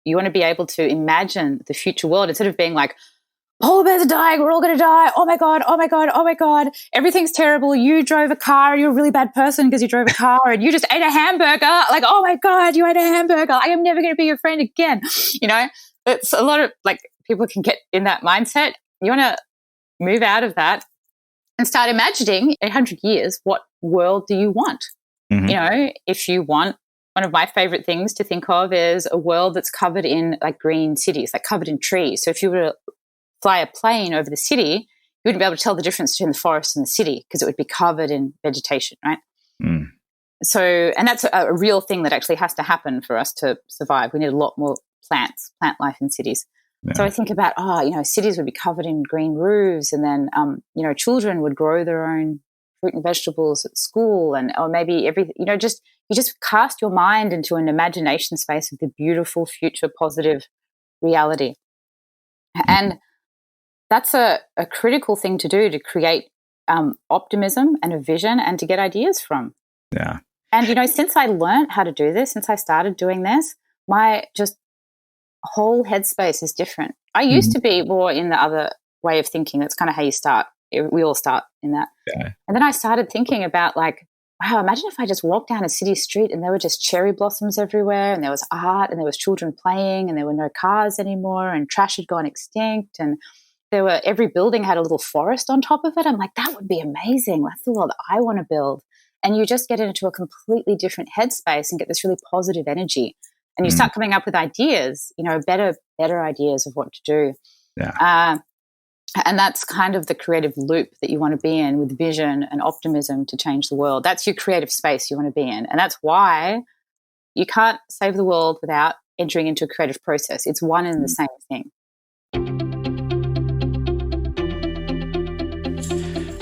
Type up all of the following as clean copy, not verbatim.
You want to be able to imagine the future world instead of being like, polar bears are dying, we're all going to die. Oh my God, oh my God, oh my God. Everything's terrible. You drove a car, you're a really bad person because you drove a car and you just ate a hamburger. Like, oh my God, you ate a hamburger. I am never going to be your friend again. You know, it's a lot of like people can get in that mindset. You want to move out of that and start imagining 100 years, what world do you want? Mm-hmm. You know, if you want, one of my favorite things to think of is a world that's covered in like green cities, like covered in trees. So if you were to fly a plane over the city, you wouldn't be able to tell the difference between the forest and the city because it would be covered in vegetation, right? Mm. So, and that's a real thing that actually has to happen for us to survive. We need a lot more plant life in cities. Yeah. So I think about, cities would be covered in green roofs, and then, children would grow their own fruit and vegetables at school, or maybe you just cast your mind into an imagination space of the beautiful future, positive reality. And that's a critical thing to do to create optimism and a vision and to get ideas from. Yeah. And, since I learned how to do this, since I started doing this, my just whole headspace is different. I used to be more in the other way of thinking. That's kind of how you start. We all start in that. Yeah. And then I started thinking about like, wow, imagine if I just walked down a city street and there were just cherry blossoms everywhere, and there was art, and there was children playing, and there were no cars anymore, and trash had gone extinct, and every building had a little forest on top of it. I'm like, that would be amazing. That's the world I want to build. And you just get into a completely different headspace and get this really positive energy. And you start coming up with ideas, better ideas of what to do. Yeah. And that's kind of the creative loop that you want to be in, with vision and optimism to change the world. That's your creative space you want to be in. And that's why you can't save the world without entering into a creative process. It's one and the same thing.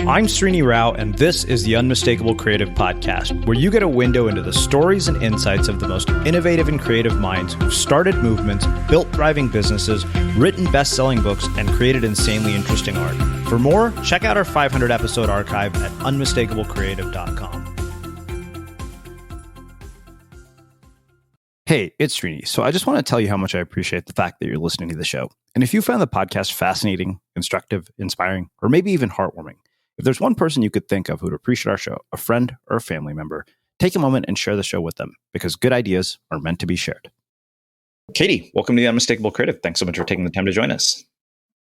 I'm Srini Rao, and this is the Unmistakable Creative Podcast, where you get a window into the stories and insights of the most innovative and creative minds who've started movements, built thriving businesses, written best-selling books, and created insanely interesting art. For more, check out our 500-episode archive at unmistakablecreative.com. Hey, it's Srini. So I just want to tell you how much I appreciate the fact that you're listening to the show. And if you found the podcast fascinating, instructive, inspiring, or maybe even heartwarming, if there's one person you could think of who would appreciate our show, a friend or a family member, take a moment and share the show with them, because good ideas are meant to be shared. Katie, welcome to the Unmistakable Creative. Thanks so much for taking the time to join us.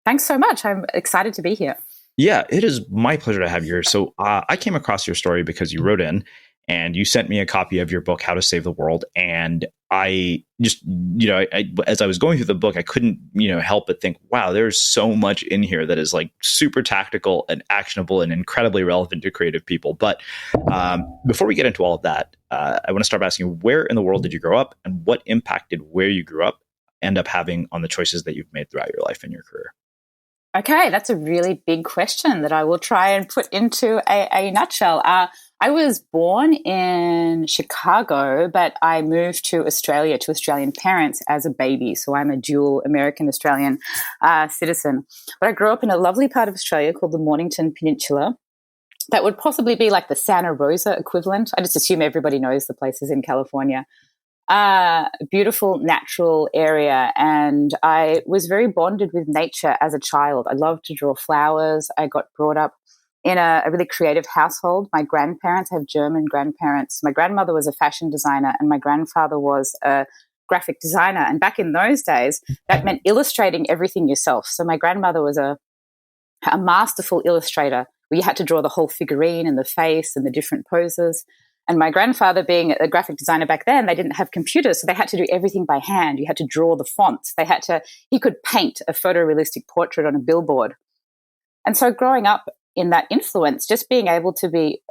Thanks so much. I'm excited to be here. Yeah, it is my pleasure to have you here. So I came across your story because you wrote in and you sent me a copy of your book, How to Save the World. And I just, as I was going through the book, I couldn't, help but think, wow, there's so much in here that is like super tactical and actionable and incredibly relevant to creative people. But before we get into all of that, I want to start by asking, where in the world did you grow up, and what impact did where you grew up end up having on the choices that you've made throughout your life and your career? Okay, that's a really big question that I will try and put into a nutshell. I was born in Chicago, but I moved to Australia to Australian parents as a baby. So I'm a dual American-Australian citizen. But I grew up in a lovely part of Australia called the Mornington Peninsula. That would possibly be like the Santa Rosa equivalent. I just assume everybody knows the places in California. Beautiful natural area, and I was very bonded with nature as a child. I loved to draw flowers. I got brought up in a really creative household. My grandparents, I have German grandparents. My grandmother was a fashion designer and my grandfather was a graphic designer. And back in those days, that meant illustrating everything yourself. So my grandmother was a masterful illustrator where you had to draw the whole figurine and the face and the different poses. And my grandfather, being a graphic designer back then, they didn't have computers, so they had to do everything by hand. You had to draw the fonts. He could paint a photorealistic portrait on a billboard. And so growing up in that influence, just being able to be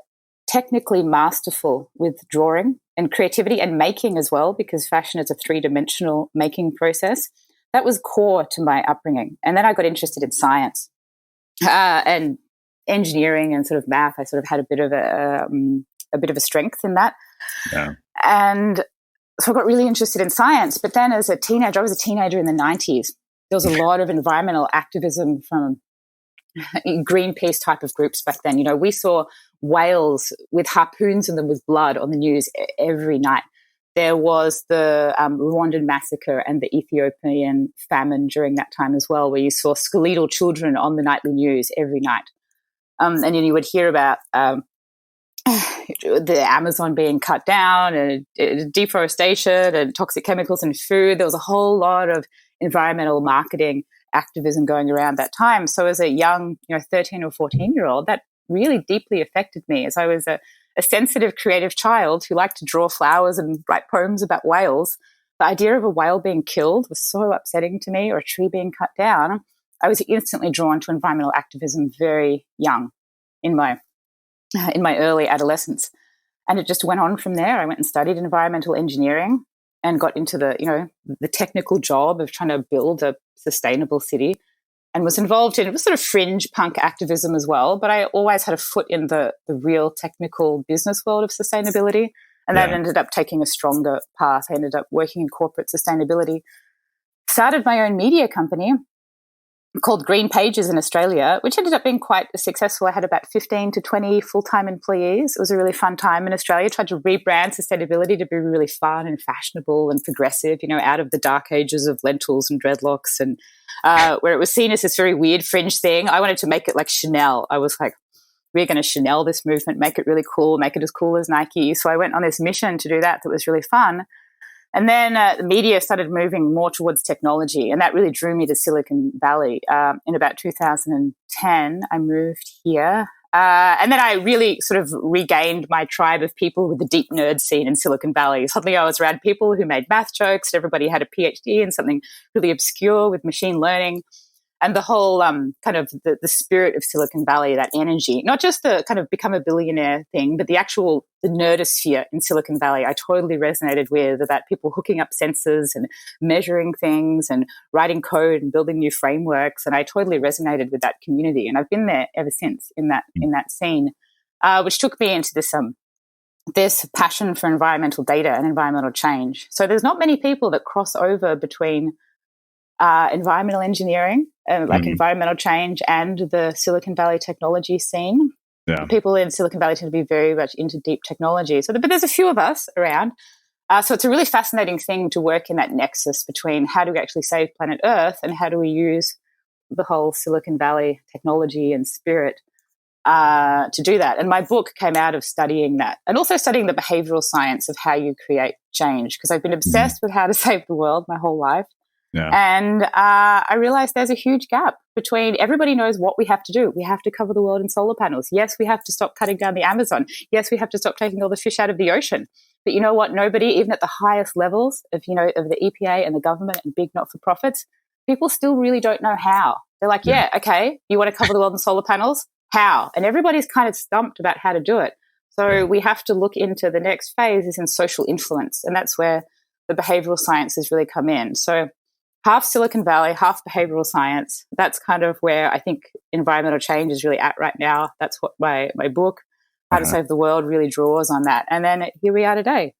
technically masterful with drawing and creativity and making as well, because fashion is a three-dimensional making process, that was core to my upbringing. And then I got interested in science and engineering and sort of math. I sort of had a bit of a strength in that. Yeah. And so I got really interested in science. But then as a teenager, I was a teenager in the 90s. There was a lot of environmental activism from Greenpeace type of groups back then. We saw whales with harpoons in them with blood on the news every night. there was the Rwandan massacre and the Ethiopian famine during that time as well, where you saw skeletal children on the nightly news every night. And then you would hear about the Amazon being cut down and deforestation and toxic chemicals in food. There was a whole lot of environmental marketing activism going around that time. So as a young, 13 or 14-year-old, that really deeply affected me, as I was a sensitive, creative child who liked to draw flowers and write poems about whales. The idea of a whale being killed was so upsetting to me, or a tree being cut down. I was instantly drawn to environmental activism very young in my early adolescence. And it just went on from there. I went and studied environmental engineering and got into the technical job of trying to build a sustainable city, and was involved in, it was sort of fringe punk activism as well. But I always had a foot in the real technical business world of sustainability. And that ended up taking a stronger path. I ended up working in corporate sustainability, started my own media company called Green Pages in Australia, which ended up being quite successful. I had about 15 to 20 full-time employees. It was a really fun time in Australia. Tried to rebrand sustainability to be really fun and fashionable and progressive, out of the dark ages of lentils and dreadlocks, and where it was seen as this very weird fringe thing. I wanted to make it like Chanel. I was like, we're going to Chanel this movement, make it really cool, make it as cool as Nike. So I went on this mission to do that was really fun. And then the media started moving more towards technology, and that really drew me to Silicon Valley. In about 2010, I moved here. And then I really sort of regained my tribe of people with the deep nerd scene in Silicon Valley. Suddenly I was around people who made math jokes. Everybody had a PhD in something really obscure with machine learning. And the whole kind of the spirit of Silicon Valley, that energy, not just the kind of become a billionaire thing, but the nerdosphere in Silicon Valley, I totally resonated with, about people hooking up sensors and measuring things and writing code and building new frameworks. And I totally resonated with that community. And I've been there ever since in that scene, which took me into this passion for environmental data and environmental change. So there's not many people that cross over between environmental engineering, environmental change, and the Silicon Valley technology scene. Yeah. People in Silicon Valley tend to be very much into deep technology. But there's a few of us around. So it's a really fascinating thing to work in that nexus between how do we actually save planet Earth and how do we use the whole Silicon Valley technology and spirit to do that. And my book came out of studying that, and also studying the behavioral science of how you create change, because I've been obsessed with how to save the world my whole life. Yeah. And I realized there's a huge gap between, everybody knows what we have to do. We have to cover the world in solar panels. Yes, we have to stop cutting down the Amazon. Yes, we have to stop taking all the fish out of the ocean. But you know what? Nobody, even at the highest levels of the EPA and the government and big not-for-profits, people still really don't know how. They're like, yeah, okay, you want to cover the world in solar panels? How? And everybody's kind of stumped about how to do it. So we have to look into the next phase is in social influence. And that's where the behavioral sciences really come in. So half Silicon Valley, half behavioral science. That's kind of where I think environmental change is really at right now. That's what my book, How to Save the World, really draws on that. And then here we are today.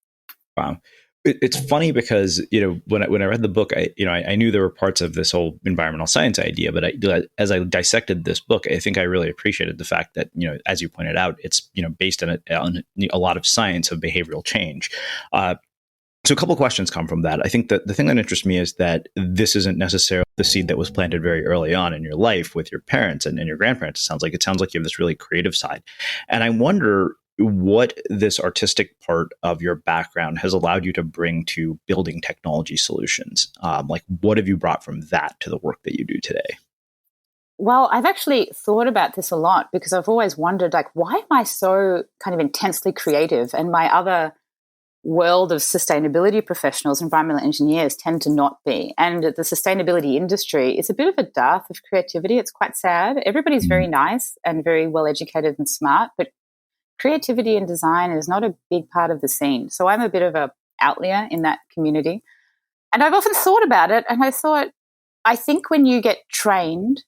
Wow. It's funny because, when I read the book, I knew there were parts of this whole environmental science idea, but as I dissected this book, I think I really appreciated the fact that, as you pointed out, it's, based on a lot of science of behavioral change. So a couple of questions come from that. I think that the thing that interests me is that this isn't necessarily the seed that was planted very early on in your life with your parents and your grandparents. It sounds like you have this really creative side. And I wonder what this artistic part of your background has allowed you to bring to building technology solutions. What have you brought from that to the work that you do today? Well, I've actually thought about this a lot, because I've always wondered, why am I so kind of intensely creative, and my other world of sustainability professionals, environmental engineers, tend to not be. And the sustainability industry is a bit of a dearth of creativity. It's quite sad. Everybody's very nice and very well educated and smart, but creativity and design is not a big part of the scene. So I'm a bit of a outlier in that community. And I've often thought about it, and I think when you get trained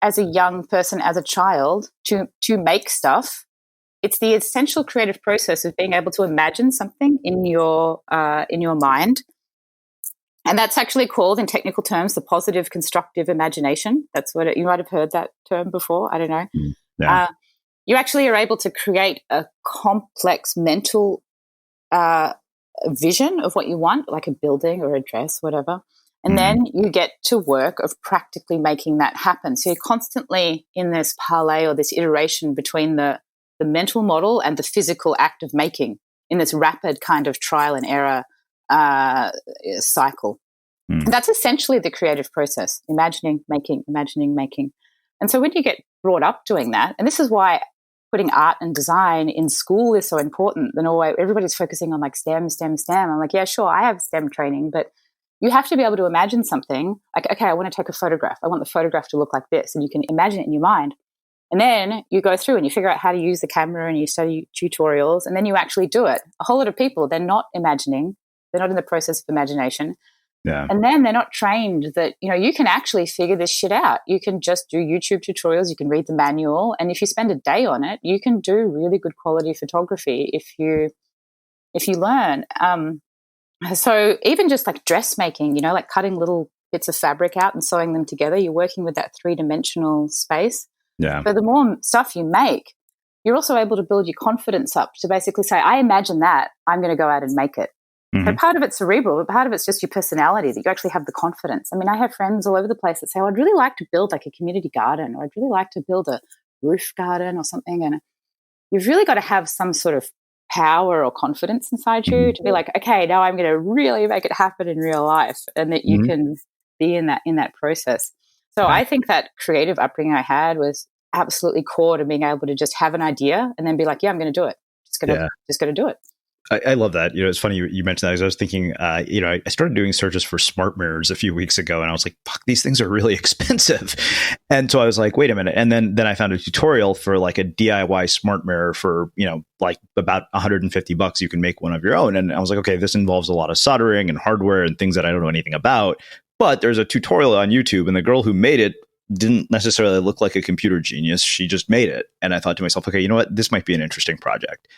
as a young person, as a child, to make stuff, it's the essential creative process of being able to imagine something in your mind. And that's actually called, in technical terms, the positive constructive imagination. That's what you might have heard that term before. I don't know. Yeah. You actually are able to create a complex mental a vision of what you want, like a building or a dress, whatever. And then you get to work of practically making that happen. So you're constantly in this parlay or this iteration between the mental model and the physical act of making in this rapid kind of trial and error cycle. That's essentially the creative process, imagining, making. And so when you get brought up doing that, and this is why putting art and design in school is so important. Then everybody's focusing on like STEM. I'm like, yeah, sure, I have STEM training, but you have to be able to imagine something like, okay, I want to take a photograph. I want the photograph to look like this. And you can imagine it in your mind. And then you go through and you figure out how to use the camera and you study tutorials and then you actually do it. A whole lot of people, they're not imagining. They're not in the process of imagination. Yeah. And then they're not trained that, you can actually figure this shit out. You can just do YouTube tutorials. You can read the manual. And if you spend a day on it, you can do really good quality photography if you learn. So even just like dressmaking, like cutting little bits of fabric out and sewing them together, you're working with that 3-dimensional space. Yeah. So the more stuff you make, you're also able to build your confidence up to basically say, I imagine that, I'm going to go out and make it. So part of it's cerebral, but part of it's just your personality, that you actually have the confidence. I mean, I have friends all over the place that say, I'd really like to build like a community garden, or I'd really like to build a roof garden or something. And you've really got to have some sort of power or confidence inside you to be like, okay, now I'm going to really make it happen in real life, and that you can be in that process. So I think that creative upbringing I had was absolutely core to being able to just have an idea and then be like, yeah, I'm going to do it. Just going to do it. I love that. It's funny you mentioned that, because I was thinking, I started doing searches for smart mirrors a few weeks ago, and I was like, fuck, these things are really expensive. And so I was like, wait a minute. And then I found a tutorial for like a DIY smart mirror for, like about $150. You can make one of your own. And I was like, okay, this involves a lot of soldering and hardware and things that I don't know anything about. But there's a tutorial on YouTube, and the girl who made it didn't necessarily look like a computer genius. She just made it. And I thought to myself, okay, you know what? This might be an interesting project.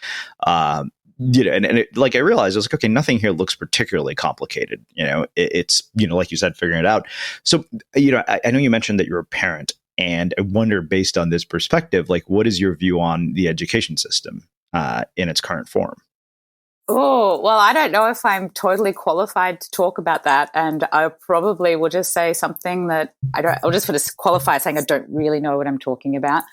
Like I realized, I was like, okay, nothing here looks particularly complicated. It's, like you said, figuring it out. So, I know you mentioned that you're a parent, and I wonder, based on this perspective, like, what is your view on the education system in its current form? Oh, well, I don't know if I'm totally qualified to talk about that. And I probably will just say something that I'll just sort of qualify saying I don't really know what I'm talking about.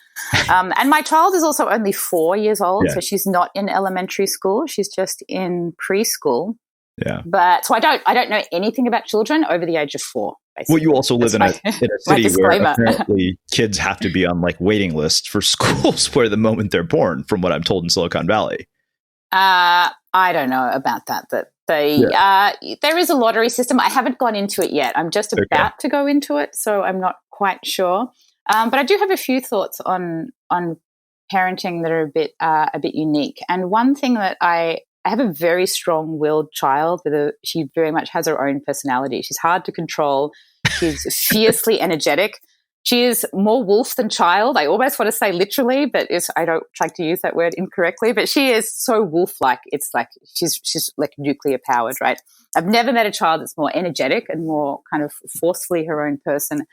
And my child is also only 4 years old. So she's not in elementary school. She's just in preschool. Yeah. But so I don't know anything about children over the age of 4. Basically. Well, you also live in a city where apparently kids have to be on like waiting lists for schools where the moment they're born, from what I'm told in Silicon Valley. I don't know about that. There is a lottery system. I haven't gone into it yet. I'm just about to go into it, so I'm not quite sure. But I do have a few thoughts on parenting that are a bit unique. And one thing that I have a very strong-willed child. She very much has her own personality. She's hard to control. She's fiercely energetic. She is more wolf than child. I almost want to say literally, but I don't like to use that word incorrectly. But she is so wolf-like. It's like she's like nuclear powered, right? I've never met a child that's more energetic and more kind of forcefully her own person.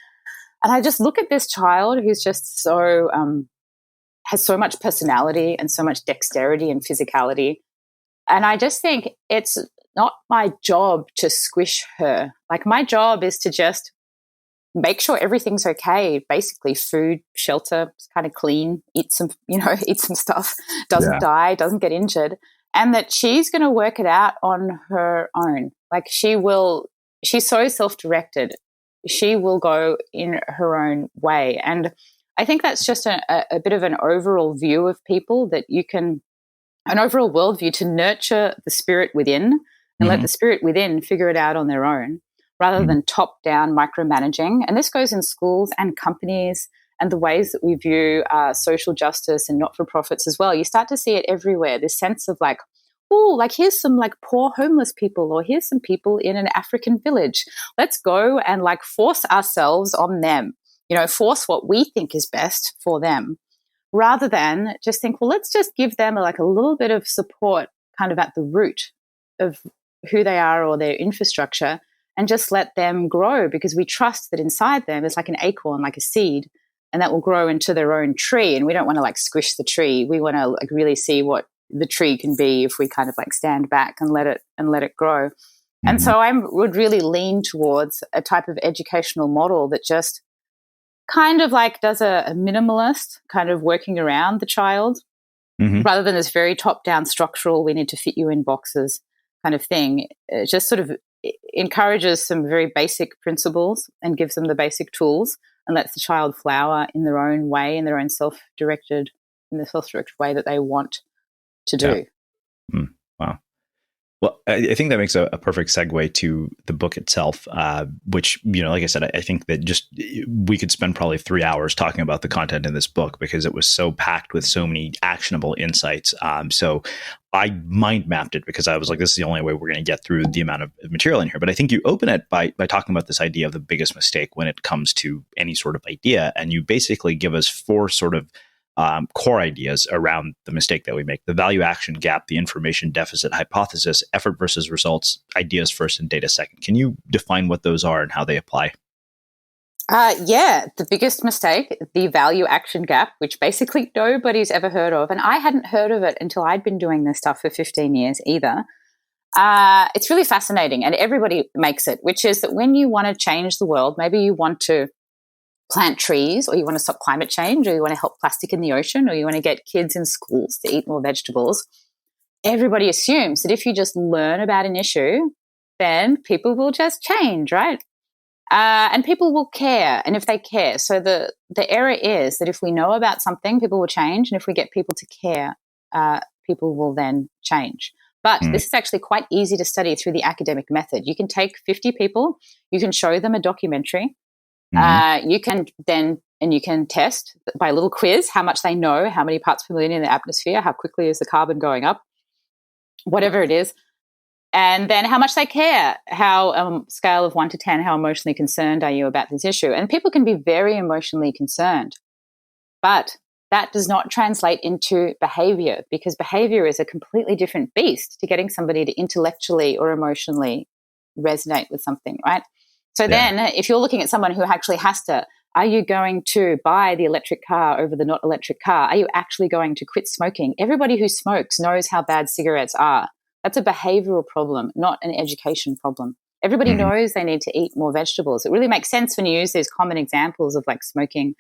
And I just look at this child who's just so has so much personality and so much dexterity and physicality. And I just think it's not my job to squish her. Like, my job is to just make sure everything's okay. Basically, food, shelter, kind of clean, eat some stuff, doesn't die, doesn't get injured, and that she's going to work it out on her own. Like, she's so self-directed. She will go in her own way. And I think that's just a bit of an overall view of people, that you can, an overall worldview to nurture the spirit within and let the spirit within figure it out on their own, rather than top-down micromanaging. And this goes in schools and companies and the ways that we view social justice and not-for-profits as well. You start to see it everywhere, this sense of like, oh, like here's some like poor homeless people, or here's some people in an African village. Let's go and like force ourselves on them, force what we think is best for them, rather than just think, well, let's just give them like a little bit of support kind of at the root of who they are or their infrastructure, and just let them grow, because we trust that inside them is like an acorn, like a seed, and that will grow into their own tree. And we don't want to like squish the tree. We want to like really see what the tree can be if we kind of like stand back and let it grow. Mm-hmm. And so I would really lean towards a type of educational model that just kind of like does a minimalist kind of working around the child, rather than this very top-down structural, we need to fit you in boxes kind of thing. It just sort of encourages some very basic principles and gives them the basic tools and lets the child flower in their own way, in their own self-directed way that they want to do. Yeah. Wow. Well, I think that makes a perfect segue to the book itself, which, like I said, I think that just we could spend probably 3 hours talking about the content in this book because it was so packed with so many actionable insights. So I mind mapped it because I was like, this is the only way we're going to get through the amount of material in here. But I think you open it by talking about this idea of the biggest mistake when it comes to any sort of idea. And you basically give us 4 sort of core ideas around the mistake that we make: the value action gap, the information deficit hypothesis, effort versus results, ideas first and data second. Can you define what those are and how they apply? Yeah, the biggest mistake, the value action gap, which basically nobody's ever heard of. And I hadn't heard of it until I'd been doing this stuff for 15 years either. It's really fascinating, and everybody makes it, which is that when you want to change the world, maybe you want to plant trees, or you want to stop climate change, or you want to help plastic in the ocean, or you want to get kids in schools to eat more vegetables, everybody assumes that if you just learn about an issue, then people will just change, right? And people will care, and if they care. So the error is that if we know about something, people will change, and if we get people to care, people will then change. But this is actually quite easy to study through the academic method. You can take 50 people, you can show them a documentary, you can test by a little quiz how much they know, how many parts per million in the atmosphere, how quickly is the carbon going up, whatever it is, and then how much they care, how scale of 1 to 10, how emotionally concerned are you about this issue? And people can be very emotionally concerned, but that does not translate into behavior, because behavior is a completely different beast to getting somebody to intellectually or emotionally resonate with something, right? So then if you're looking at someone who actually has to, are you going to buy the electric car over the not electric car? Are you actually going to quit smoking? Everybody who smokes knows how bad cigarettes are. That's a behavioral problem, not an education problem. Everybody knows they need to eat more vegetables. It really makes sense when you use these common examples of like smoking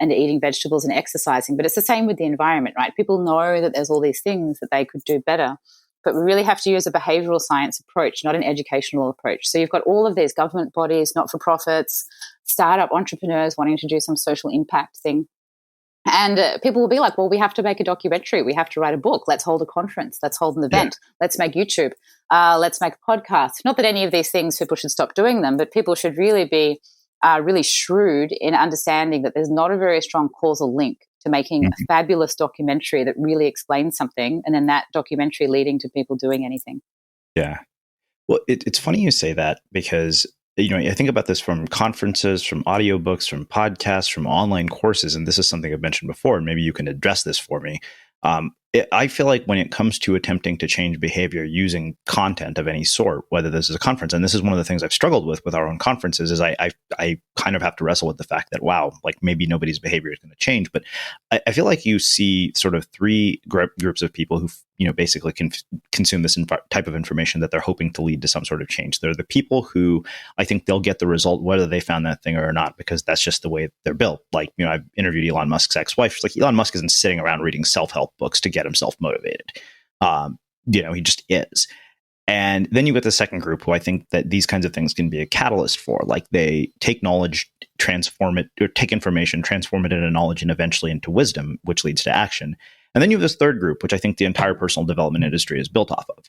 and eating vegetables and exercising, but it's the same with the environment, right? People know that there's all these things that they could do better. But we really have to use a behavioral science approach, not an educational approach. So you've got all of these government bodies, not-for-profits, startup entrepreneurs wanting to do some social impact thing. And people will be like, well, we have to make a documentary. We have to write a book. Let's hold a conference. Let's hold an event. Let's make YouTube. Let's make a podcast. Not that any of these things people should stop doing them, but people should really be really shrewd in understanding that there's not a very strong causal link to making a fabulous documentary that really explains something, and then that documentary leading to people doing anything. Yeah. Well, it's funny you say that because, I think about this from conferences, from audiobooks, from podcasts, from online courses, and this is something I've mentioned before, and maybe you can address this for me. I feel like when it comes to attempting to change behavior using content of any sort, whether this is a conference, and this is one of the things I've struggled with our own conferences, is I kind of have to wrestle with the fact that, wow, like maybe nobody's behavior is going to change. But I feel like you see sort of 3 groups of people who, basically consume this type of information that they're hoping to lead to some sort of change. They're the people who I think they'll get the result whether they found that thing or not, because that's just the way they're built. Like, I've interviewed Elon Musk's ex-wife. She's like, Elon Musk isn't sitting around reading self-help books to get himself motivated. He just is. And then you get the second group who I think that these kinds of things can be a catalyst for. Like, they take knowledge, transform it, or take information, transform it into knowledge, and eventually into wisdom, which leads to action. And then you have this third group, which I think the entire personal development industry is built off of.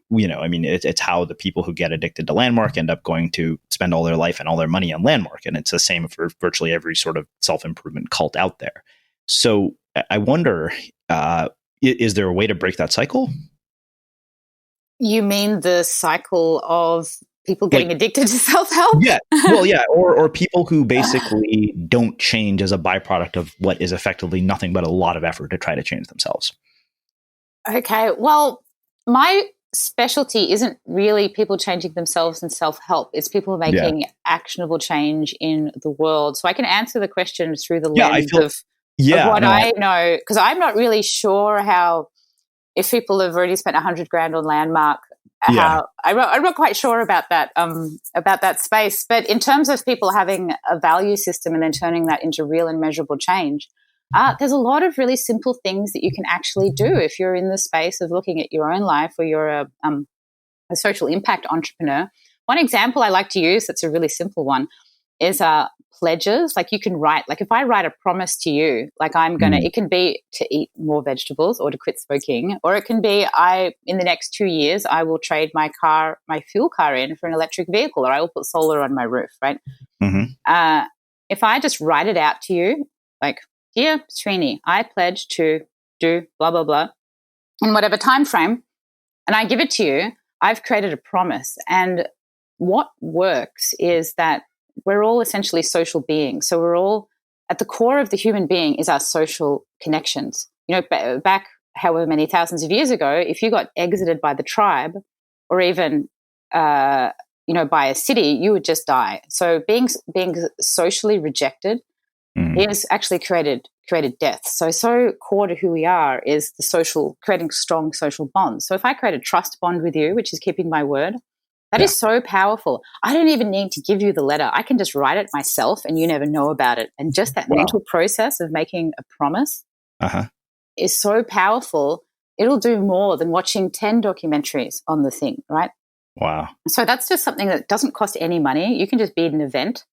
It's how the people who get addicted to Landmark end up going to spend all their life and all their money on Landmark. And it's the same for virtually every sort of self-improvement cult out there. So I wonder, is there a way to break that cycle? You mean the cycle of people getting addicted to self-help? Yeah. Well, yeah. Or people who basically don't change as a byproduct of what is effectively nothing but a lot of effort to try to change themselves. Okay. Well, my specialty isn't really people changing themselves and self-help. It's people making actionable change in the world. So I can answer the question through the lens of what I know, because I'm not really sure how if people have already spent 100 grand on Landmark, Yeah. I'm not quite sure about that space. But in terms of people having a value system and then turning that into real and measurable change, there's a lot of really simple things that you can actually do if you're in the space of looking at your own life, or you're a social impact entrepreneur. One example I like to use that's a really simple one is pledges. Like, you can write, like, if I write a promise to you, like, it can be to eat more vegetables or to quit smoking, or it can be in the next 2 years, I will trade my fuel car in for an electric vehicle, or I will put solar on my roof, right? Mm-hmm. If I just write it out to you, like, dear Srini, I pledge to do blah, blah, blah in whatever time frame, and I give it to you, I've created a promise. And what works is that we're all essentially social beings. So we're all, at the core of the human being is our social connections. You know, back however many thousands of years ago, if you got exited by the tribe, or even, by a city, you would just die. So being socially rejected is actually created death. So core to who we are is creating strong social bonds. So if I create a trust bond with you, which is keeping my word, that is so powerful. I don't even need to give you the letter. I can just write it myself and you never know about it. And just that mental process of making a promise is so powerful. It'll do more than watching 10 documentaries on the thing, right? Wow. So that's just something that doesn't cost any money. You can just be at an event.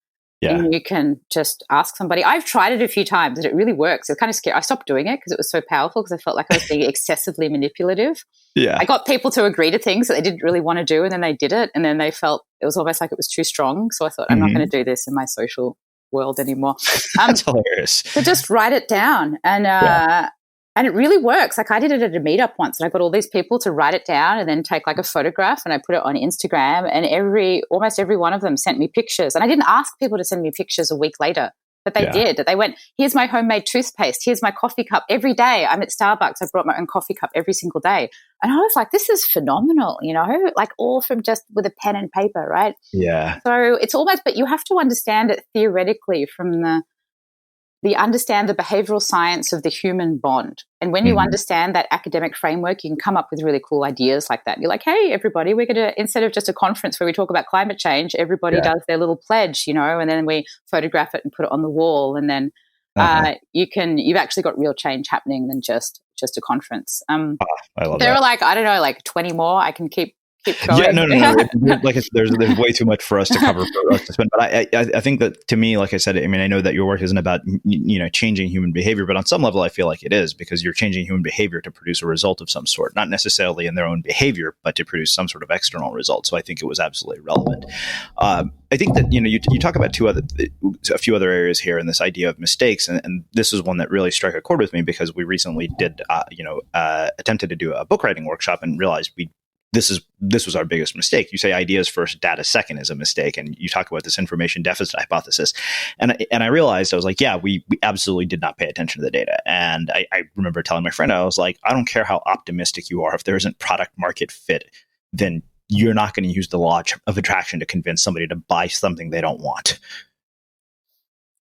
Yeah. And you can just ask somebody. I've tried it a few times and it really works. It's kind of scary. I stopped doing it because it was so powerful, because I felt like I was being excessively manipulative. Yeah. I got people to agree to things that they didn't really want to do, and then they did it, and then they felt it was almost like it was too strong. So I thought, I'm not going to do this in my social world anymore. That's hilarious. So just write it down. And it really works. Like, I did it at a meetup once, and I got all these people to write it down and then take like a photograph, and I put it on Instagram, and almost every one of them sent me pictures. And I didn't ask people to send me pictures a week later, but they did. They went, here's my homemade toothpaste. Here's my coffee cup. Every day I'm at Starbucks, I brought my own coffee cup every single day. And I was like, this is phenomenal, like all from just with a pen and paper, right? Yeah. So it's almost, but you have to understand it theoretically from understand the behavioral science of the human bond. And when you understand that academic framework, you can come up with really cool ideas like that. You're like, hey, everybody, we're going to, instead of just a conference where we talk about climate change, everybody does their little pledge, and then we photograph it and put it on the wall. And then you've actually got real change happening than just a conference. I love that. There are like 20 more. I can keep going. Yeah, no. Like, there's way too much for us to cover, for us to spend. But I think that, to me, like I said, I mean, I know that your work isn't about changing human behavior, but on some level, I feel like it is, because you're changing human behavior to produce a result of some sort, not necessarily in their own behavior, but to produce some sort of external result. So I think it was absolutely relevant. I think that you talk about a few other areas here in this idea of mistakes, and this is one that really struck a chord with me, because we recently did attempted to do a book writing workshop and realized this was our biggest mistake. You say ideas first, data second is a mistake. And you talk about this information deficit hypothesis. And I realized, I was like, yeah, we absolutely did not pay attention to the data. And I remember telling my friend, I was like, I don't care how optimistic you are. If there isn't product market fit, then you're not going to use the law of attraction to convince somebody to buy something they don't want.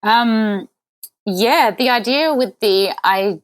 Yeah, the idea with the ideas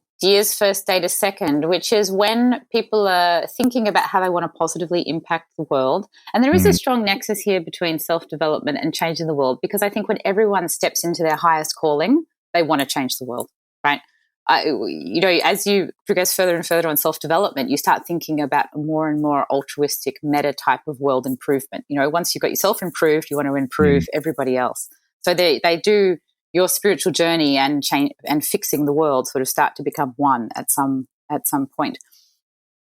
first, data second, which is when people are thinking about how they want to positively impact the world. And there is a strong nexus here between self-development and changing the world, because I think when everyone steps into their highest calling, they want to change the world, right? As you progress further and further on self-development, you start thinking about a more and more altruistic meta type of world improvement. Once you've got yourself improved, you want to improve everybody else. So they do your spiritual journey and change and fixing the world sort of start to become one at some point.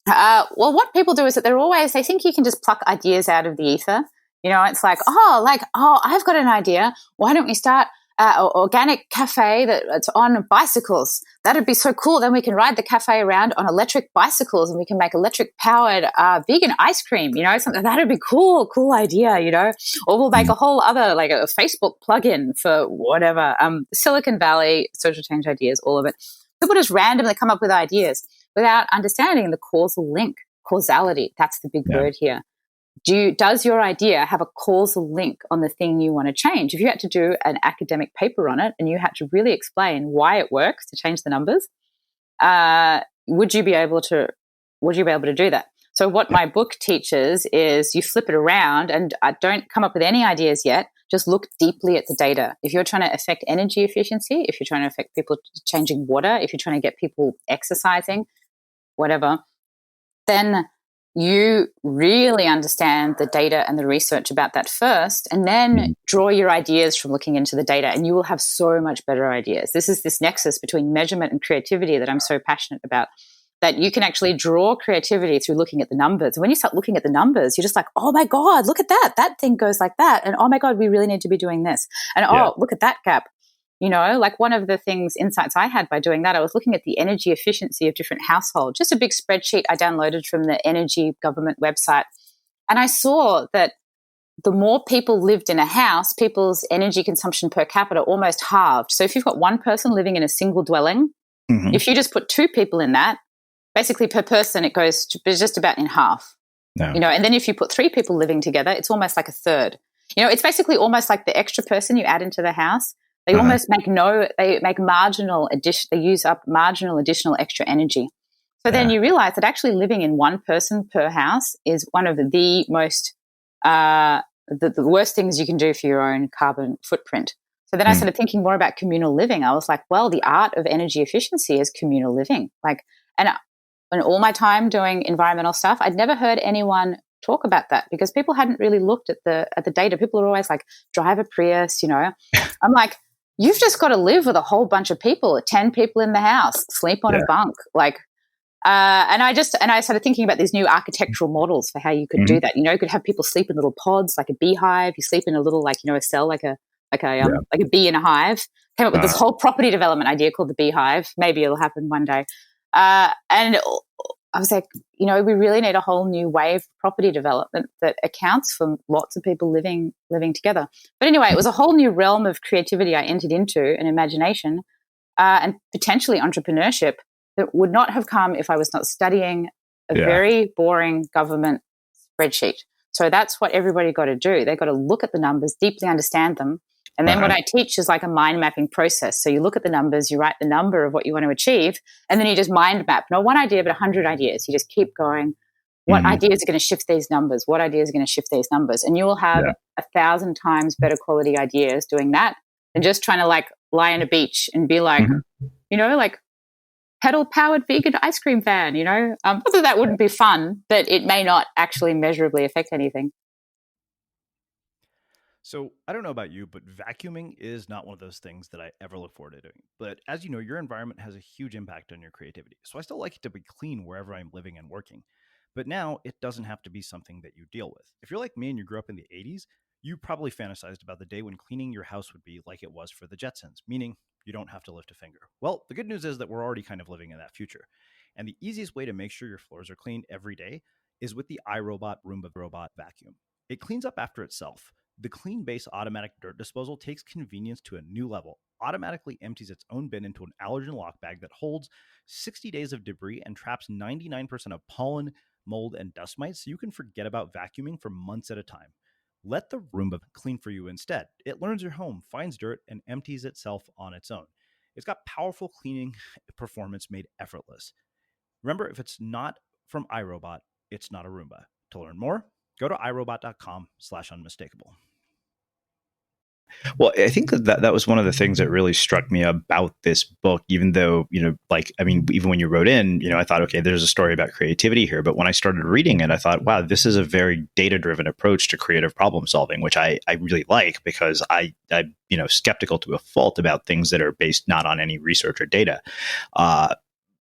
Well, what people do is that they think you can just pluck ideas out of the ether. It's like, I've got an idea. Why don't we start an organic cafe that's on bicycles? That'd be so cool. Then we can ride the cafe around on electric bicycles, and we can make electric powered vegan ice cream, something that'd be cool idea, or we'll make a whole other, like a Facebook plugin for whatever, Silicon Valley, social change ideas, all of it. People just randomly come up with ideas without understanding the causal link, causality. That's the big word here. Does your idea have a causal link on the thing you want to change? If you had to do an academic paper on it and you had to really explain why it works to change the numbers, would you be able to would you be able to do that? So what my book teaches is you flip it around and don't come up with any ideas yet. Just look deeply at the data. If you're trying to affect energy efficiency, if you're trying to affect people changing water, if you're trying to get people exercising, whatever, then you really understand the data and the research about that first, and then draw your ideas from looking into the data, and you will have so much better ideas. This is this nexus between measurement and creativity that I'm so passionate about, that you can actually draw creativity through looking at the numbers. And when you start looking at the numbers, you're just like, oh my God, look at that. That thing goes like that. And oh my God, we really need to be doing this. And oh, look at that gap. You know, like one of the insights I had by doing that, I was looking at the energy efficiency of different households, just a big spreadsheet I downloaded from the energy government website. And I saw that the more people lived in a house, people's energy consumption per capita almost halved. So if you've got one person living in a single dwelling, if you just put two people in that, basically per person, it goes just about in half. You know, and then if you put three people living together, it's almost like a third. You know, it's basically almost like the extra person you add into the house. They almost make marginal addition. They use up marginal additional extra energy. So then you realize that actually living in one person per house is one of the most, the worst things you can do for your own carbon footprint. So then I started thinking more about communal living. I was like, well, the art of energy efficiency is communal living. Like, and in all my time doing environmental stuff, I'd never heard anyone talk about that because people hadn't really looked at the data. People are always like, drive a Prius, you know. I'm like, you've just got to live with a whole bunch of people, 10 people in the house, sleep on a bunk. Like, and I started thinking about these new architectural models for how you could do that. You know, you could have people sleep in little pods, like a beehive. You sleep in a little, like, you know, a cell, like a bee in a hive. Came up with this whole property development idea called the beehive. Maybe it'll happen one day. And I was like, you know, we really need a whole new wave of property development that accounts for lots of people living together. But anyway, it was a whole new realm of creativity I entered into, and imagination, and potentially entrepreneurship that would not have come if I was not studying a very boring government spreadsheet. So that's what everybody got to do. They got to look at the numbers, deeply understand them. And then what I teach is like a mind mapping process. So you look at the numbers, you write the number of what you want to achieve, and then you just mind map. Not one idea, but 100 ideas. You just keep going. What ideas are going to shift these numbers? What ideas are going to shift these numbers? And you will have 1,000 times better quality ideas doing that than just trying to like lie on a beach and be like, you know, like pedal powered vegan ice cream van, you know. Not that wouldn't be fun, but it may not actually measurably affect anything. So I don't know about you, but vacuuming is not one of those things that I ever look forward to doing. But as you know, your environment has a huge impact on your creativity. So I still like it to be clean wherever I'm living and working. But now it doesn't have to be something that you deal with. If you're like me and you grew up in the 80s, you probably fantasized about the day when cleaning your house would be like it was for the Jetsons, meaning you don't have to lift a finger. Well, the good news is that we're already kind of living in that future. And the easiest way to make sure your floors are clean every day is with the iRobot Roomba Robot Vacuum. It cleans up after itself. The Clean Base automatic dirt disposal takes convenience to a new level, automatically empties its own bin into an allergen lock bag that holds 60 days of debris and traps 99% of pollen, mold, and dust mites, so you can forget about vacuuming for months at a time. Let the Roomba clean for you instead. It learns your home, finds dirt, and empties itself on its own. It's got powerful cleaning performance made effortless. Remember, if it's not from iRobot, it's not a Roomba. To learn more, go to irobot.com/unmistakable. Well, I think that was one of the things that really struck me about this book, even though, you know, like, I mean, even when you wrote in, you know, I thought, okay, there's a story about creativity here. But when I started reading it, I thought, wow, this is a very data-driven approach to creative problem solving, which I really like because I'm, you know, skeptical to a fault about things that are based not on any research or data.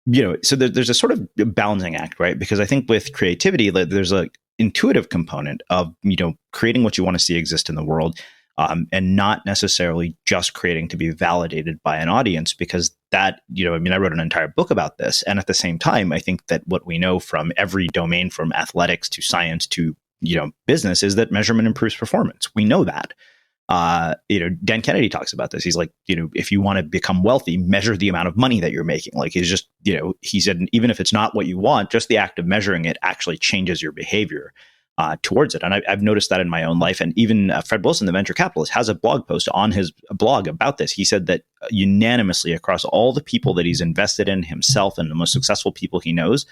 You know, so there's a sort of balancing act, right? Because I think with creativity, there's a intuitive component of, you know, creating what you want to see exist in the world, and not necessarily just creating to be validated by an audience, because that, you know, I mean, I wrote an entire book about this. And at the same time, I think that what we know from every domain, from athletics to science to, you know, business, is that measurement improves performance. We know that. You know, Dan Kennedy talks about this. He's like, you know, if you want to become wealthy, measure the amount of money that you're making. Like, he's just, you know, he said, even if it's not what you want, just the act of measuring it actually changes your behavior towards it. And I've noticed that in my own life. And even Fred Wilson, the venture capitalist, has a blog post on his blog about this. He said that unanimously across all the people that he's invested in, himself and the most successful people he knows,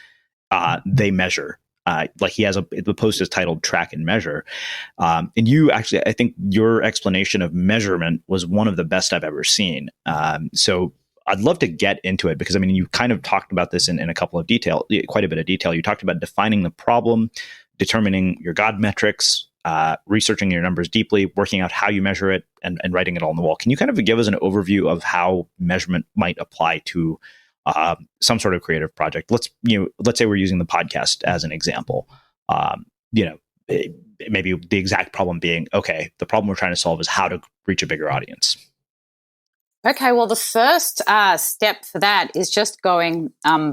they measure. Like he has the post is titled Track and Measure. And you actually, I think your explanation of measurement was one of the best I've ever seen. So I'd love to get into it because, I mean, you kind of talked about this in a couple of detail, quite a bit of detail. You talked about defining the problem, determining your God metrics, researching your numbers deeply, working out how you measure it, and writing it all on the wall. Can you kind of give us an overview of how measurement might apply to some sort of creative project? Let's say we're using the podcast as an example. Maybe the exact problem being, okay, the problem we're trying to solve is how to reach a bigger audience. Okay, well, the first step for that is just going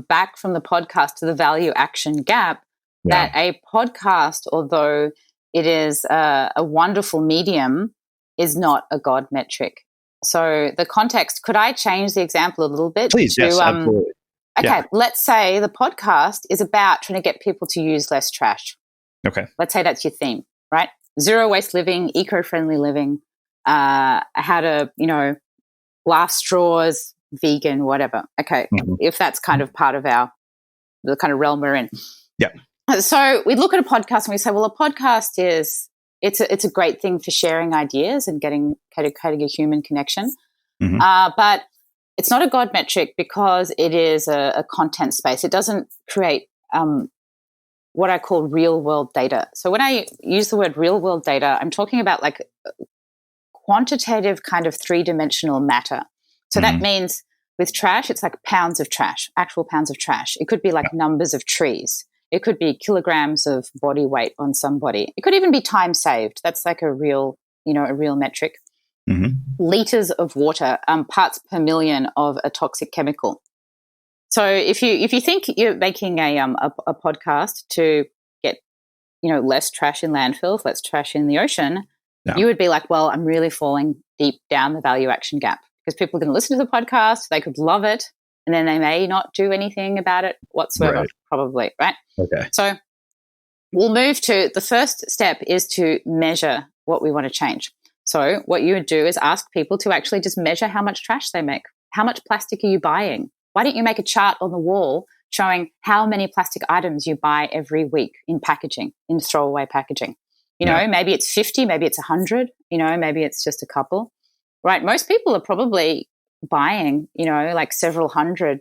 back from the podcast to the value action gap. That a podcast, although it is a wonderful medium, is not a God metric. So the context, could I change the example a little bit? Please, yes, absolutely. Okay, let's say the podcast is about trying to get people to use less trash. Okay. Let's say that's your theme, right? Zero waste living, eco-friendly living, how to, glass straws, vegan, whatever. Okay, if that's kind of part of the kind of realm we're in. Yeah. So we look at a podcast and we say, well, a podcast it's a great thing for sharing ideas and getting a human connection. But it's not a God metric because it is a content space. It doesn't create what I call real world data. So when I use the word real world data, I'm talking about like quantitative kind of three-dimensional matter. So that means with trash, it's like pounds of trash, actual pounds of trash. It could be like numbers of trees. It could be kilograms of body weight on somebody. It could even be time saved. That's like a real metric. Liters of water, parts per million of a toxic chemical. So if you think you're making a podcast to get less trash in landfills, less trash in the ocean, you would be like, well, I'm really falling deep down the value action gap because people are going to listen to the podcast, they could love it, and then they may not do anything about it whatsoever, probably, right? Okay. So we'll move to the first step is to measure what we want to change. So what you would do is ask people to actually just measure how much trash they make. How much plastic are you buying? Why don't you make a chart on the wall showing how many plastic items you buy every week in packaging, in throwaway packaging? Maybe it's 50, maybe it's 100, maybe it's just a couple, right? Most people are probably buying, like several hundred,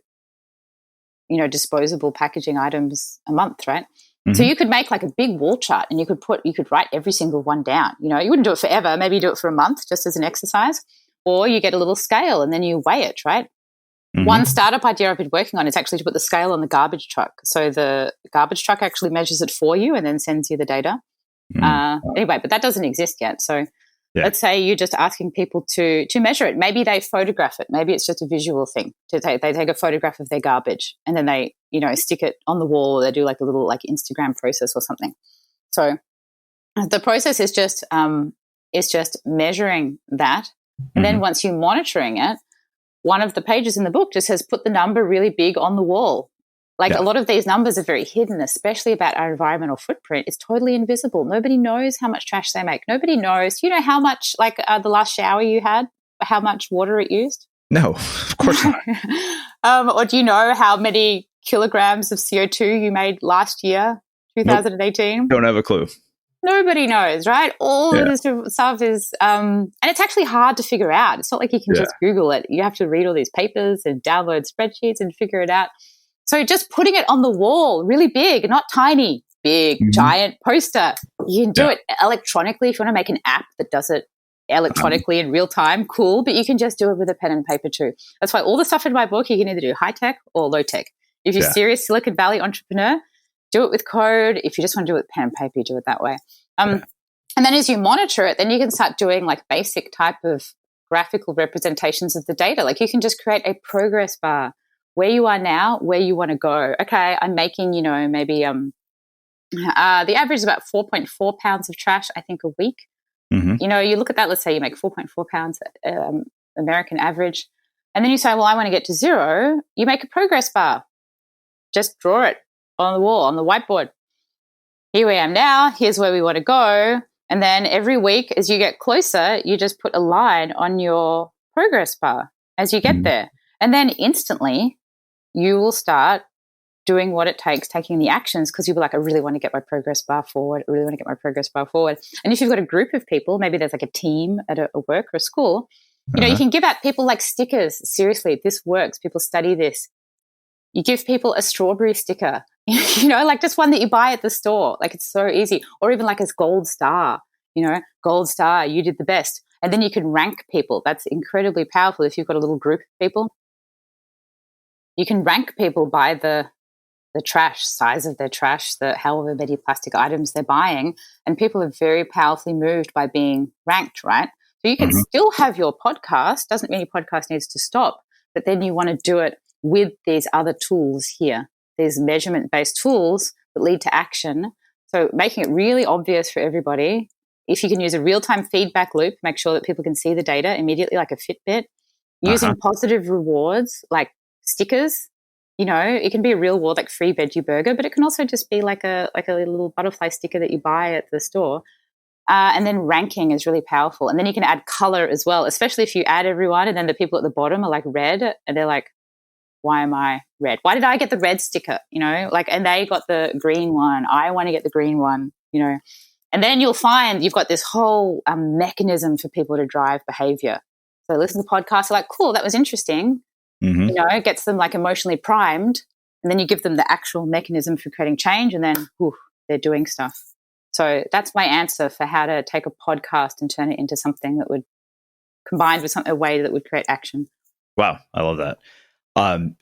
disposable packaging items a month, right? So you could make like a big wall chart and you could write every single one down. You wouldn't do it forever. Maybe you do it for a month just as an exercise, or you get a little scale and then you weigh it, right? One startup idea I've been working on is actually to put the scale on the garbage truck. So the garbage truck actually measures it for you and then sends you the data. Anyway, but that doesn't exist yet. So let's say you're just asking people to measure it. Maybe they photograph it. Maybe it's just a visual thing. They take a photograph of their garbage and then they, stick it on the wall. Or they do like a little like Instagram process or something. So the process is just measuring that. And then once you're monitoring it, one of the pages in the book just says put the number really big on the wall. Like a lot of these numbers are very hidden, especially about our environmental footprint. It's totally invisible. Nobody knows how much trash they make. Nobody knows. Do you know how much, like the last shower you had, how much water it used? No, of course not. Or do you know how many kilograms of CO2 you made last year, 2018? Nope. Don't have a clue. Nobody knows, right? All of this stuff is, and it's actually hard to figure out. It's not like you can just Google it. You have to read all these papers and download spreadsheets and figure it out. So just putting it on the wall, really big, not tiny, big, giant poster. You can do it electronically. If you want to make an app that does it electronically in real time, cool. But you can just do it with a pen and paper too. That's why all the stuff in my book, you can either do high tech or low tech. If you're a serious Silicon Valley entrepreneur, do it with code. If you just want to do it with pen and paper, you do it that way. And then as you monitor it, then you can start doing like basic type of graphical representations of the data. Like you can just create a progress bar. Where you are now, where you want to go. Okay, I'm making, maybe the average is about 4.4 pounds of trash, I think, a week. You look at that, let's say you make 4.4 pounds American average. And then you say, well, I want to get to zero. You make a progress bar. Just draw it on the wall, on the whiteboard. Here I am now. Here's where we want to go. And then every week as you get closer, you just put a line on your progress bar as you get there. And then instantly, you will start doing what it takes, taking the actions, because you'll be like, I really want to get my progress bar forward. I really want to get my progress bar forward. And if you've got a group of people, maybe there's like a team at a work or a school, you can give out people like stickers. Seriously, this works. People study this. You give people a strawberry sticker, like just one that you buy at the store. Like, it's so easy. Or even like a gold star, gold star, you did the best. And then you can rank people. That's incredibly powerful if you've got a little group of people. You can rank people by the trash, size of their trash, the however many plastic items they're buying. And people are very powerfully moved by being ranked, right? So you can still have your podcast. Doesn't mean your podcast needs to stop, but then you want to do it with these other tools here, these measurement-based tools that lead to action. So making it really obvious for everybody. If you can use a real-time feedback loop, make sure that people can see the data immediately, like a Fitbit. Using positive rewards like stickers. It can be a real reward like free veggie burger, but it can also just be like a little butterfly sticker that you buy at the store. And then ranking is really powerful. And then you can add color as well, especially if you add everyone and then the people at the bottom are like red and they're like, why am I red? Why did I get the red sticker? And they got the green one. I want to get the green one, And then you'll find you've got this whole mechanism for people to drive behavior. So listen to the podcast, they're like, cool, that was interesting. It gets them like emotionally primed, and then you give them the actual mechanism for creating change, and then they're doing stuff. So that's my answer for how to take a podcast and turn it into something that would combined with a way that would create action. Wow, I love that.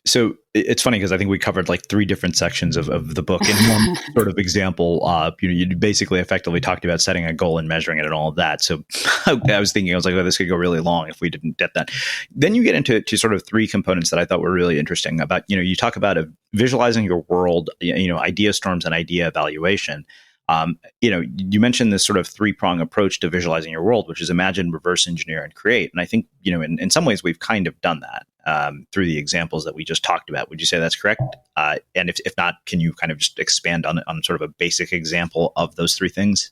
So it's funny because I think we covered like 3 different sections of the book in one sort of example. You basically effectively talked about setting a goal and measuring it and all of that. So I was like, oh, this could go really long if we didn't get that. Then you get into sort of 3 components that I thought were really interesting about, you talk about visualizing your world, idea storms and idea evaluation. You mentioned this sort of 3-prong approach to visualizing your world, which is imagine, reverse engineer, and create. And I think, in some ways we've kind of done that through the examples that we just talked about. Would you say that's correct? And if not, can you kind of just expand on sort of a basic example of those 3 things?